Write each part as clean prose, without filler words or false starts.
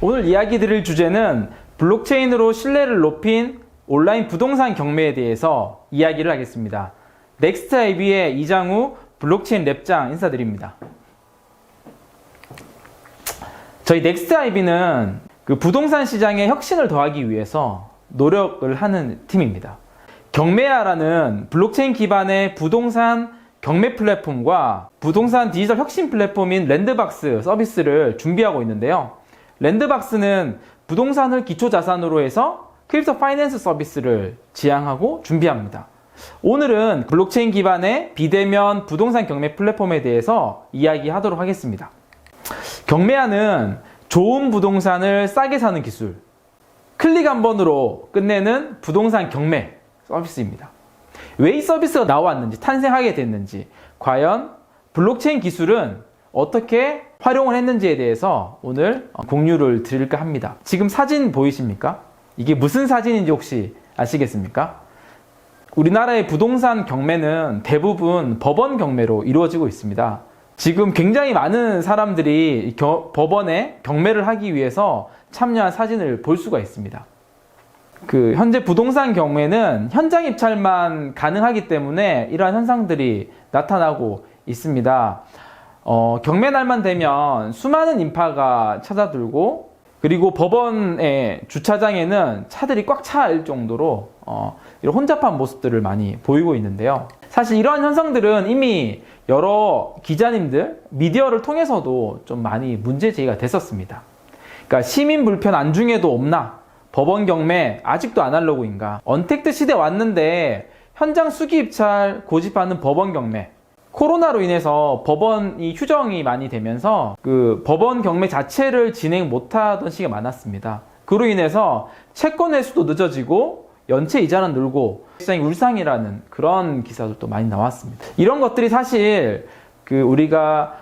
오늘 이야기 드릴 주제는 블록체인으로 신뢰를 높인 온라인 부동산 경매에 대해서 이야기를 하겠습니다. 넥스트아이비의 이장우 블록체인 랩장 인사드립니다. 저희 넥스트아이비는 그 부동산 시장의 혁신을 더하기 위해서 노력을 하는 팀입니다. 경매야라는 블록체인 기반의 부동산 경매 플랫폼과 부동산 디지털 혁신 플랫폼인 랜드박스 서비스를 준비하고 있는데요. 랜드박스는 부동산을 기초자산으로 해서 크립토 파이낸스 서비스를 지향하고 준비합니다. 오늘은 블록체인 기반의 비대면 부동산 경매 플랫폼에 대해서 이야기하도록 하겠습니다. 경매야는 좋은 부동산을 싸게 사는 기술, 클릭 한 번으로 끝내는 부동산 경매 서비스입니다. 왜 이 서비스가 나왔는지, 탄생하게 됐는지, 과연 블록체인 기술은 어떻게 활용을 했는지에 대해서 오늘 공유를 드릴까 합니다. 지금 사진 보이십니까? 이게 무슨 사진인지 혹시 아시겠습니까? 우리나라의 부동산 경매는 대부분 법원 경매로 이루어지고 있습니다. 지금 굉장히 많은 사람들이 법원에 경매를 하기 위해서 참여한 사진을 볼 수가 있습니다. 현재 부동산 경매는 현장 입찰만 가능하기 때문에 이러한 현상들이 나타나고 있습니다. 경매 날만 되면 수많은 인파가 찾아들고, 그리고 법원의 주차장에는 차들이 꽉 차 있을 정도로 이런 혼잡한 모습들을 많이 보이고 있는데요. 사실 이러한 현상들은 이미 여러 기자님들, 미디어를 통해서도 좀 많이 문제 제기가 됐었습니다. 그러니까 시민 불편 안중에도 없나? 법원 경매 아직도 아날로그인가? 언택트 시대 왔는데 현장 수기 입찰 고집하는 법원 경매. 코로나로 인해서 법원이 휴정이 많이 되면서 그 법원 경매 자체를 진행 못하던 시기가 많았습니다. 그로 인해서 채권 회수도 늦어지고 연체 이자는 늘고 시장이 울상이라는 그런 기사들도 많이 나왔습니다. 이런 것들이 사실 우리가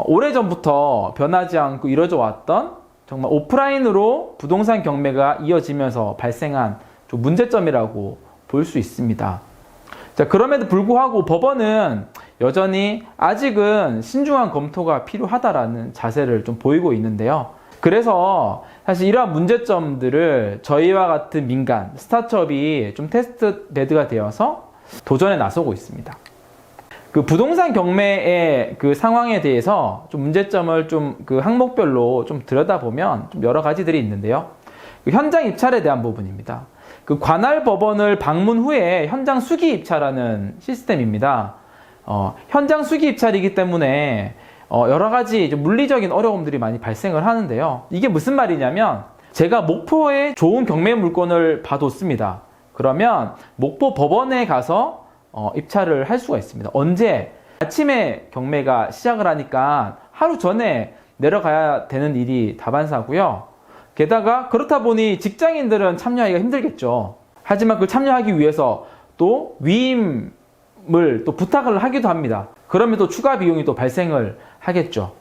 오래전부터 변하지 않고 이루어져 왔던 정말 오프라인으로 부동산 경매가 이어지면서 발생한 좀 문제점이라고 볼 수 있습니다. 자, 그럼에도 불구하고 법원은 여전히 아직은 신중한 검토가 필요하다라는 자세를 좀 보이고 있는데요. 그래서 사실 이러한 문제점들을 저희와 같은 민간, 스타트업이 좀 테스트 베드가 되어서 도전에 나서고 있습니다. 부동산 경매의 상황에 대해서 좀 문제점을 항목별로 좀 들여다보면 좀 여러 가지들이 있는데요. 현장 입찰에 대한 부분입니다. 관할 법원을 방문 후에 현장 수기 입찰하는 시스템입니다. 현장 수기 입찰이기 때문에 여러 가지 물리적인 어려움들이 많이 발생을 하는데요. 이게 무슨 말이냐면, 제가 목포에 좋은 경매 물건을 봐뒀습니다. 그러면 목포 법원에 가서 입찰을 할 수가 있습니다. 언제? 아침에 경매가 시작을 하니까 하루 전에 내려가야 되는 일이 다반사고요. 게다가 그렇다 보니 직장인들은 참여하기가 힘들겠죠. 하지만 그걸 참여하기 위해서 또 위임을 또 부탁을 하기도 합니다. 그러면 또 추가 비용이 또 발생을 하겠죠.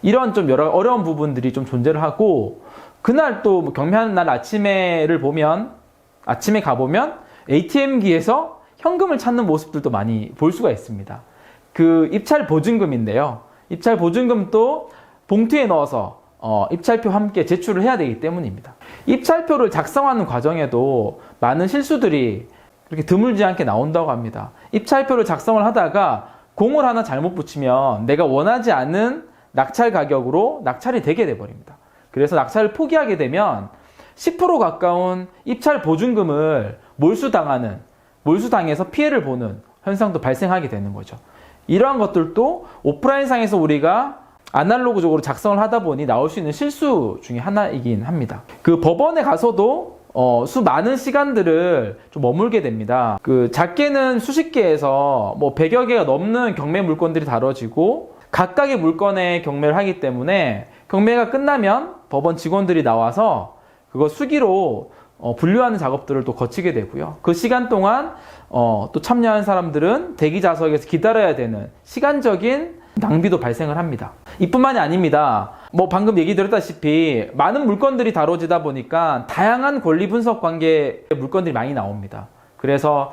이런 좀 여러 어려운 부분들이 좀 존재를 하고, 그날 또 경매하는 날 아침에 가보면 ATM기에서 현금을 찾는 모습들도 많이 볼 수가 있습니다. 입찰 보증금인데요. 입찰 보증금도 봉투에 넣어서 입찰표 함께 제출을 해야 되기 때문입니다. 입찰표를 작성하는 과정에도 많은 실수들이 그렇게 드물지 않게 나온다고 합니다. 입찰표를 작성을 하다가 공을 하나 잘못 붙이면 내가 원하지 않은 낙찰 가격으로 낙찰이 되게 돼버립니다. 그래서 낙찰을 포기하게 되면 10% 가까운 입찰 보증금을 몰수당해서 피해를 보는 현상도 발생하게 되는 거죠. 이러한 것들도 오프라인상에서 우리가 아날로그적으로 작성을 하다 보니 나올 수 있는 실수 중에 하나이긴 합니다. 법원에 가서도 많은 시간들을 좀 머물게 됩니다. 작게는 수십 개에서 100여 개가 넘는 경매 물건들이 다뤄지고, 각각의 물건에 경매를 하기 때문에 경매가 끝나면 법원 직원들이 나와서 그거 수기로 분류하는 작업들을 또 거치게 되고요. 그 시간 동안 또 참여한 사람들은 대기 좌석에서 기다려야 되는 시간적인 낭비도 발생을 합니다. 이뿐만이 아닙니다. 방금 얘기 드렸다시피 많은 물건들이 다뤄지다 보니까 다양한 권리 분석 관계 물건들이 많이 나옵니다. 그래서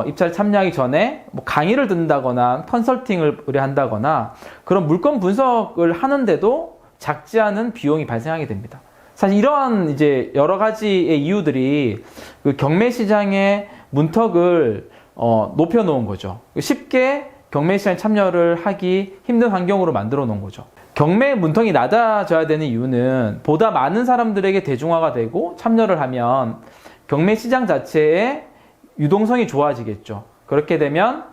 입찰 참여하기 전에 강의를 듣는다거나 컨설팅을 의뢰한다거나 그런 물건 분석을 하는데도 작지 않은 비용이 발생하게 됩니다. 사실 이러한 이제 여러 가지의 이유들이 그 경매 시장의 문턱을 높여 놓은 거죠. 쉽게 경매 시장에 참여를 하기 힘든 환경으로 만들어 놓은 거죠. 경매 문턱이 낮아져야 되는 이유는 보다 많은 사람들에게 대중화가 되고 참여를 하면 경매 시장 자체의 유동성이 좋아지겠죠. 그렇게 되면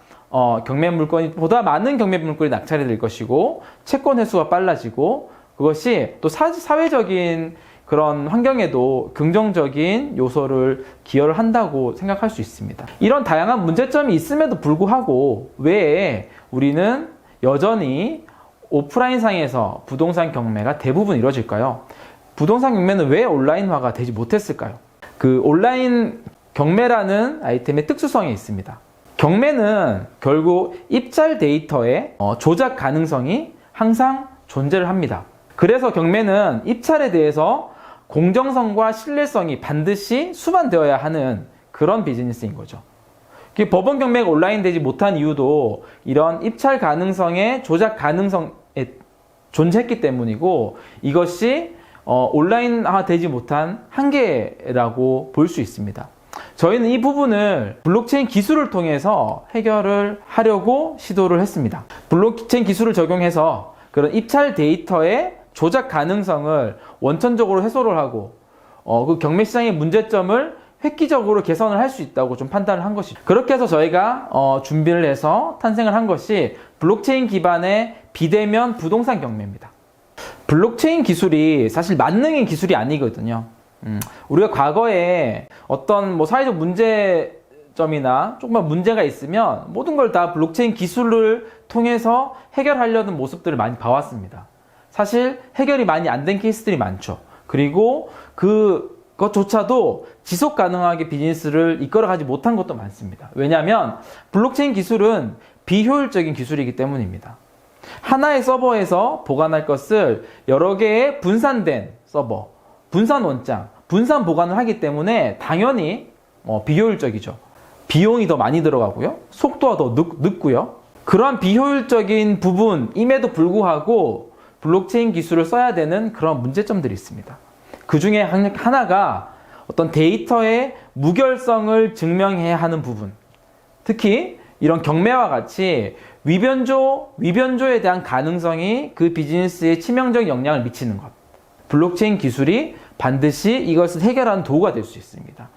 경매 물건이 보다 많은 경매 물건이 낙찰이 될 것이고 채권 회수가 빨라지고 그것이 또 사회적인 그런 환경에도 긍정적인 요소를 기여를 한다고 생각할 수 있습니다. 이런 다양한 문제점이 있음에도 불구하고 왜 우리는 여전히 오프라인상에서 부동산 경매가 대부분 이루어질까요? 부동산 경매는 왜 온라인화가 되지 못했을까요? 그 온라인 경매라는 아이템의 특수성이 있습니다. 경매는 결국 입찰 데이터의 조작 가능성이 항상 존재를 합니다. 그래서 경매는 입찰에 대해서 공정성과 신뢰성이 반드시 수반되어야 하는 그런 비즈니스인 거죠. 법원 경매가 온라인 되지 못한 이유도 이런 입찰 가능성의 조작 가능성에 존재했기 때문이고 이것이 온라인화 되지 못한 한계라고 볼 수 있습니다. 저희는 이 부분을 블록체인 기술을 통해서 해결을 하려고 시도를 했습니다. 블록체인 기술을 적용해서 그런 입찰 데이터의 조작 가능성을 원천적으로 해소를 하고 그 경매 시장의 문제점을 획기적으로 개선을 할 수 있다고 좀 판단을 한 것이죠. 그렇게 해서 저희가 준비를 해서 탄생을 한 것이 블록체인 기반의 비대면 부동산 경매입니다. 블록체인 기술이 사실 만능인 기술이 아니거든요. 우리가 과거에 어떤 사회적 문제점이나 조금만 문제가 있으면 모든 걸 다 블록체인 기술을 통해서 해결하려는 모습들을 많이 봐왔습니다. 사실 해결이 많이 안 된 케이스들이 많죠. 그리고 그것조차도 지속 가능하게 비즈니스를 이끌어가지 못한 것도 많습니다. 왜냐하면 블록체인 기술은 비효율적인 기술이기 때문입니다. 하나의 서버에서 보관할 것을 여러 개의 분산된 서버, 분산 원장, 분산 보관을 하기 때문에 당연히 비효율적이죠. 비용이 더 많이 들어가고요. 속도가 더 늦고요. 그러한 비효율적인 부분임에도 불구하고 블록체인 기술을 써야 되는 그런 문제점들이 있습니다. 그 중에 하나가 어떤 데이터의 무결성을 증명해야 하는 부분. 특히 이런 경매와 같이 위변조에 대한 가능성이 그 비즈니스에 치명적인 영향을 미치는 것. 블록체인 기술이 반드시 이것을 해결하는 도구가 될 수 있습니다.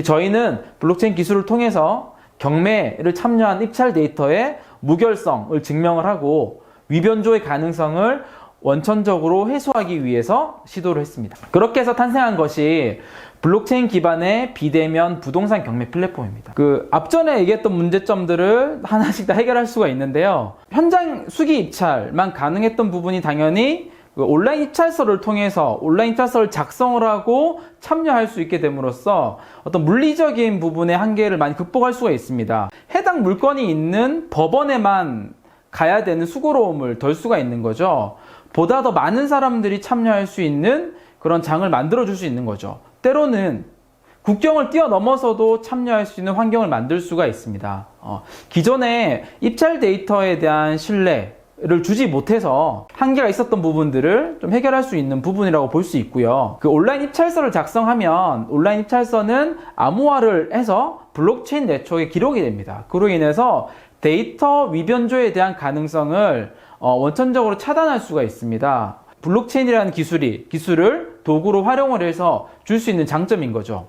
저희는 블록체인 기술을 통해서 경매를 참여한 입찰 데이터의 무결성을 증명을 하고 위변조의 가능성을 원천적으로 해소하기 위해서 시도를 했습니다. 그렇게 해서 탄생한 것이 블록체인 기반의 비대면 부동산 경매 플랫폼입니다. 앞전에 얘기했던 문제점들을 하나씩 다 해결할 수가 있는데요. 현장 수기 입찰만 가능했던 부분이 당연히 온라인 입찰서를 통해서 온라인 입찰서를 작성을 하고 참여할 수 있게 됨으로써 어떤 물리적인 부분의 한계를 많이 극복할 수가 있습니다. 해당 물건이 있는 법원에만 가야 되는 수고로움을 덜 수가 있는 거죠. 보다 더 많은 사람들이 참여할 수 있는 그런 장을 만들어줄 수 있는 거죠. 때로는 국경을 뛰어넘어서도 참여할 수 있는 환경을 만들 수가 있습니다. 기존에 입찰 데이터에 대한 신뢰를 주지 못해서 한계가 있었던 부분들을 좀 해결할 수 있는 부분이라고 볼 수 있고요. 온라인 입찰서를 작성하면 온라인 입찰서는 암호화를 해서 블록체인 네트워크에 기록이 됩니다. 그로 인해서 데이터 위변조에 대한 가능성을 원천적으로 차단할 수가 있습니다. 블록체인이라는 기술을 도구로 활용을 해서 줄 수 있는 장점인 거죠.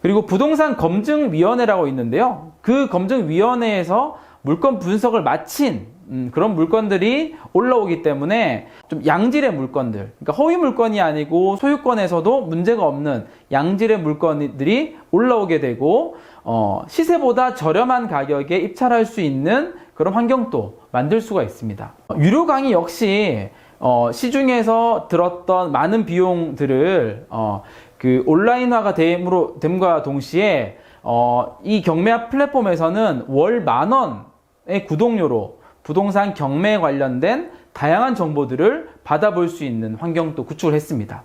그리고 부동산 검증위원회라고 있는데요. 그 검증위원회에서 물건 분석을 마친 그런 물건들이 올라오기 때문에 좀 양질의 물건들, 그러니까 허위 물건이 아니고 소유권에서도 문제가 없는 양질의 물건들이 올라오게 되고 시세보다 저렴한 가격에 입찰할 수 있는 그런 환경도 만들 수가 있습니다. 유료 강의 역시 시중에서 들었던 많은 비용들을 온라인화가 됨과 동시에 이 경매 플랫폼에서는 월 10,000원의 구독료로 부동산 경매에 관련된 다양한 정보들을 받아볼 수 있는 환경도 구축을 했습니다.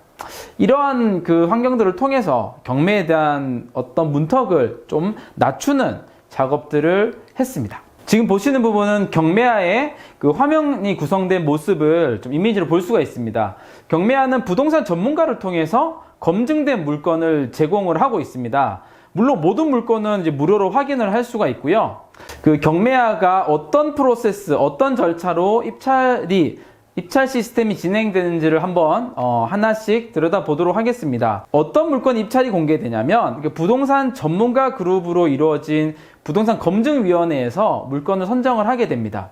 이러한 환경들을 통해서 경매에 대한 어떤 문턱을 좀 낮추는 작업들을 했습니다. 지금 보시는 부분은 경매화의 그 화면이 구성된 모습을 좀 이미지로 볼 수가 있습니다. 경매화는 부동산 전문가를 통해서 검증된 물건을 제공을 하고 있습니다. 물론 모든 물건은 이제 무료로 확인을 할 수가 있고요. 그 경매화가 어떤 프로세스, 어떤 절차로 입찰 시스템이 진행되는지를 한번 하나씩 들여다보도록 하겠습니다. 어떤 물건 입찰이 공개되냐면 부동산 전문가 그룹으로 이루어진 부동산 검증위원회에서 물건을 선정을 하게 됩니다.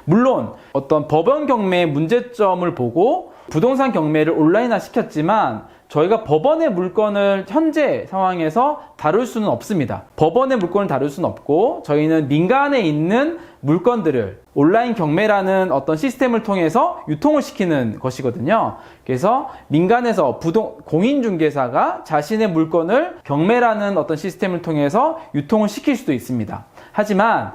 물론 어떤 법원 경매의 문제점을 보고 부동산 경매를 온라인화 시켰지만 저희가 법원의 물건을 현재 상황에서 다룰 수는 없습니다. 법원의 물건을 다룰 수는 없고 저희는 민간에 있는 물건들을 온라인 경매라는 어떤 시스템을 통해서 유통을 시키는 것이거든요. 그래서 민간에서 공인중개사가 자신의 물건을 경매라는 어떤 시스템을 통해서 유통을 시킬 수도 있습니다. 하지만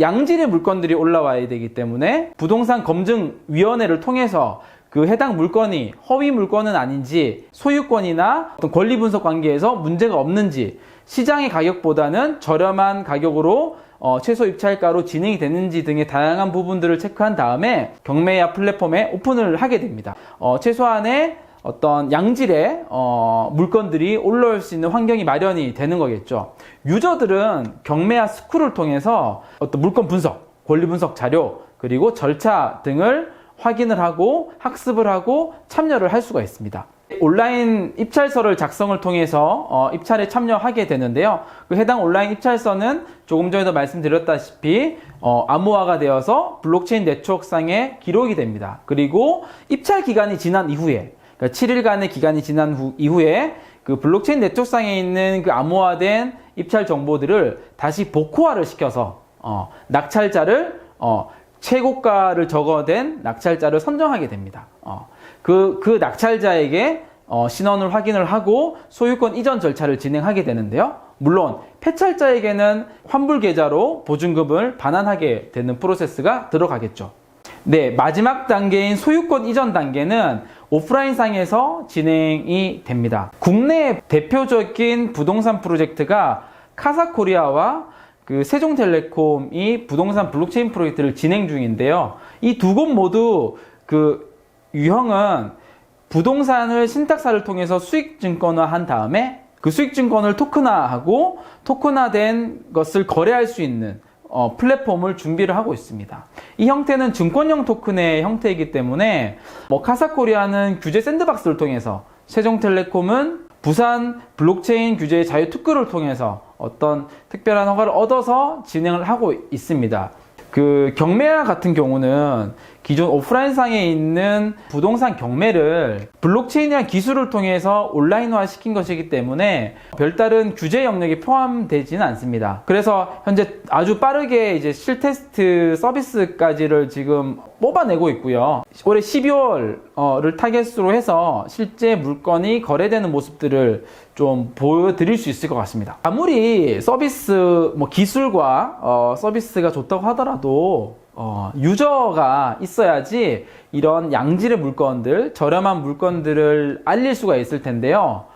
양질의 물건들이 올라와야 되기 때문에 부동산 검증위원회를 통해서 그 해당 물건이 허위 물건은 아닌지, 소유권이나 어떤 권리 분석 관계에서 문제가 없는지, 시장의 가격보다는 저렴한 가격으로 최소 입찰가로 진행이 되는지 등의 다양한 부분들을 체크한 다음에 경매화 플랫폼에 오픈을 하게 됩니다. 최소한의 어떤 양질의 물건들이 올라올 수 있는 환경이 마련이 되는 거겠죠. 유저들은 경매화 스쿨을 통해서 어떤 물건 분석, 권리 분석 자료, 그리고 절차 등을 확인을 하고 학습을 하고 참여를 할 수가 있습니다. 온라인 입찰서를 작성을 통해서 입찰에 참여하게 되는데요. 그 해당 온라인 입찰서는 조금 전에도 말씀드렸다시피 암호화가 되어서 블록체인 네트워크상에 기록이 됩니다. 그리고 입찰 기간이 지난 이후에, 그러니까 7일간의 기간이 지난 이후에 그 블록체인 네트워크상에 있는 그 암호화된 입찰 정보들을 다시 복호화를 시켜서 낙찰자를 최고가를 적어낸 낙찰자를 선정하게 됩니다. 그 낙찰자에게 신원을 확인을 하고 소유권 이전 절차를 진행하게 되는데요. 물론 폐찰자에게는 환불 계좌로 보증금을 반환하게 되는 프로세스가 들어가겠죠. 네, 마지막 단계인 소유권 이전 단계는 오프라인상에서 진행이 됩니다. 국내 대표적인 부동산 프로젝트가 카사코리아와 그 세종텔레콤이 부동산 블록체인 프로젝트를 진행 중인데요. 이 두 곳 모두 그 유형은 부동산을 신탁사를 통해서 수익증권화한 다음에 그 수익증권을 토큰화하고 토큰화된 것을 거래할 수 있는 플랫폼을 준비를 하고 있습니다. 이 형태는 증권형 토큰의 형태이기 때문에 카사코리아는 규제 샌드박스를 통해서, 세종텔레콤은 부산 블록체인 규제 자유 특구를 통해서 어떤 특별한 허가를 얻어서 진행을 하고 있습니다. 그 경매화 같은 경우는 기존 오프라인상에 있는 부동산 경매를 블록체인이라는 기술을 통해서 온라인화 시킨 것이기 때문에 별다른 규제 영역에 포함되지는 않습니다. 그래서 현재 아주 빠르게 이제 실테스트 서비스까지를 지금 뽑아내고 있고요. 올해 12월을 타겟으로 해서 실제 물건이 거래되는 모습들을 좀 보여드릴 수 있을 것 같습니다. 아무리 서비스 기술과 서비스가 좋다고 하더라도 유저가 있어야지 이런 양질의 물건들, 저렴한 물건들을 알릴 수가 있을 텐데요.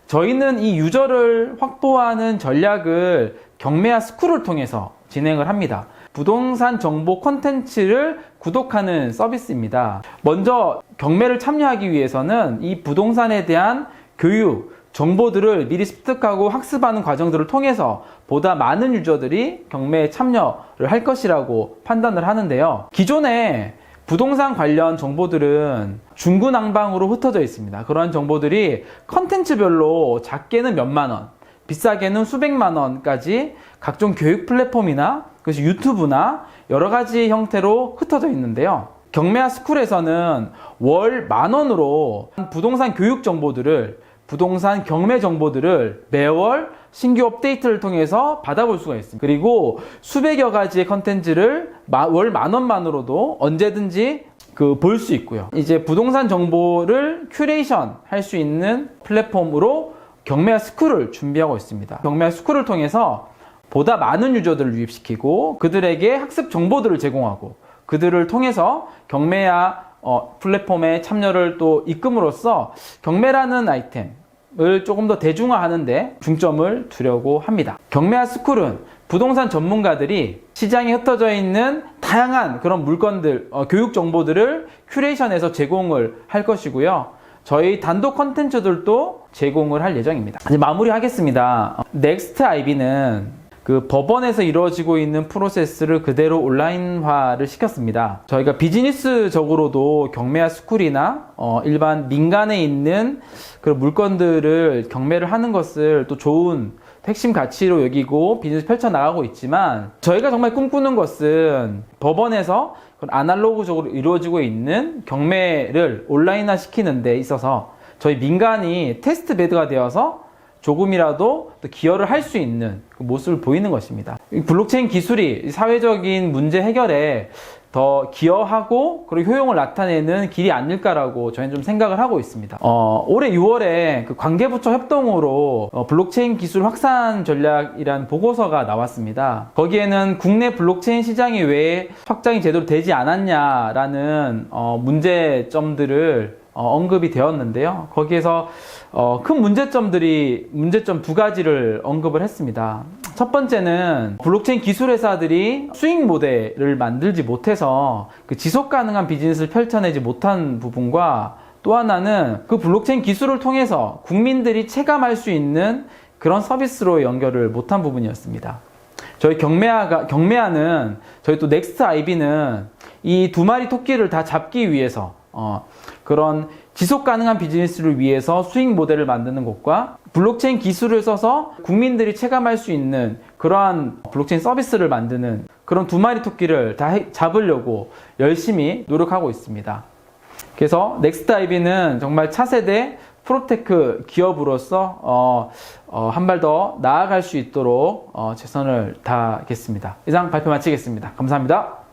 저희는 이 유저를 확보하는 전략을 경매화 스쿨을 통해서 진행을 합니다. 부동산 정보 콘텐츠를 구독하는 서비스입니다. 먼저 경매를 참여하기 위해서는 이 부동산에 대한 교육, 정보들을 미리 습득하고 학습하는 과정들을 통해서 보다 많은 유저들이 경매에 참여를 할 것이라고 판단을 하는데요. 기존에 부동산 관련 정보들은 중구난방으로 흩어져 있습니다. 그러한 정보들이 컨텐츠별로 작게는 몇만 원, 비싸게는 수백만 원까지 각종 교육 플랫폼이나 그것이 유튜브나 여러 가지 형태로 흩어져 있는데요. 경매화 스쿨에서는 월 10,000원으로 부동산 교육 정보들을, 부동산 경매 정보들을 매월 신규 업데이트를 통해서 받아볼 수가 있습니다. 그리고 수백여 가지의 컨텐츠를 월 10,000원만으로도 언제든지 볼 수 있고요. 이제 부동산 정보를 큐레이션 할 수 있는 플랫폼으로 경매화 스쿨을 준비하고 있습니다. 경매화 스쿨을 통해서 보다 많은 유저들을 유입시키고 그들에게 학습 정보들을 제공하고 그들을 통해서 경매화 플랫폼에 참여를 또 이끌므로써 경매라는 아이템을 조금 더 대중화하는 데 중점을 두려고 합니다. 경매화 스쿨은 부동산 전문가들이 시장에 흩어져 있는 다양한 그런 물건들, 교육 정보들을 큐레이션해서 제공을 할 것이고요. 저희 단독 컨텐츠들도 제공을 할 예정입니다. 이제 마무리하겠습니다. 넥스트 IB는 그 법원에서 이루어지고 있는 프로세스를 그대로 온라인화를 시켰습니다. 저희가 비즈니스적으로도 경매와 스쿨이나 일반 민간에 있는 그런 물건들을 경매를 하는 것을 또 좋은 핵심 가치로 여기고 비즈니스 펼쳐나가고 있지만, 저희가 정말 꿈꾸는 것은 법원에서 아날로그적으로 이루어지고 있는 경매를 온라인화 시키는 데 있어서 저희 민간이 테스트 베드가 되어서 조금이라도 또 기여를 할 수 있는 그 모습을 보이는 것입니다. 블록체인 기술이 사회적인 문제 해결에 더 기여하고 그리고 효용을 나타내는 길이 아닐까라고 저희는 좀 생각을 하고 있습니다. 올해 6월에 그 관계부처 협동으로 블록체인 기술 확산 전략이라는 보고서가 나왔습니다. 거기에는 국내 블록체인 시장이 왜 확장이 제대로 되지 않았냐라는 문제점들을 언급이 되었는데요. 거기에서 큰 문제점 두 가지를 언급을 했습니다. 첫 번째는 블록체인 기술 회사들이 수익 모델을 만들지 못해서 그 지속 가능한 비즈니스를 펼쳐내지 못한 부분과, 또 하나는 그 블록체인 기술을 통해서 국민들이 체감할 수 있는 그런 서비스로 연결을 못한 부분이었습니다. 저희 경매하는 저희 또 넥스트 IB는 이 두 마리 토끼를 다 잡기 위해서 그런 지속 가능한 비즈니스를 위해서 수익 모델을 만드는 것과 블록체인 기술을 써서 국민들이 체감할 수 있는 그러한 블록체인 서비스를 만드는 그런 두 마리 토끼를 다 잡으려고 열심히 노력하고 있습니다. 그래서 넥스트 IB는 정말 차세대 프로테크 기업으로서 한 발 더 나아갈 수 있도록 최선을 다하겠습니다. 이상 발표 마치겠습니다. 감사합니다.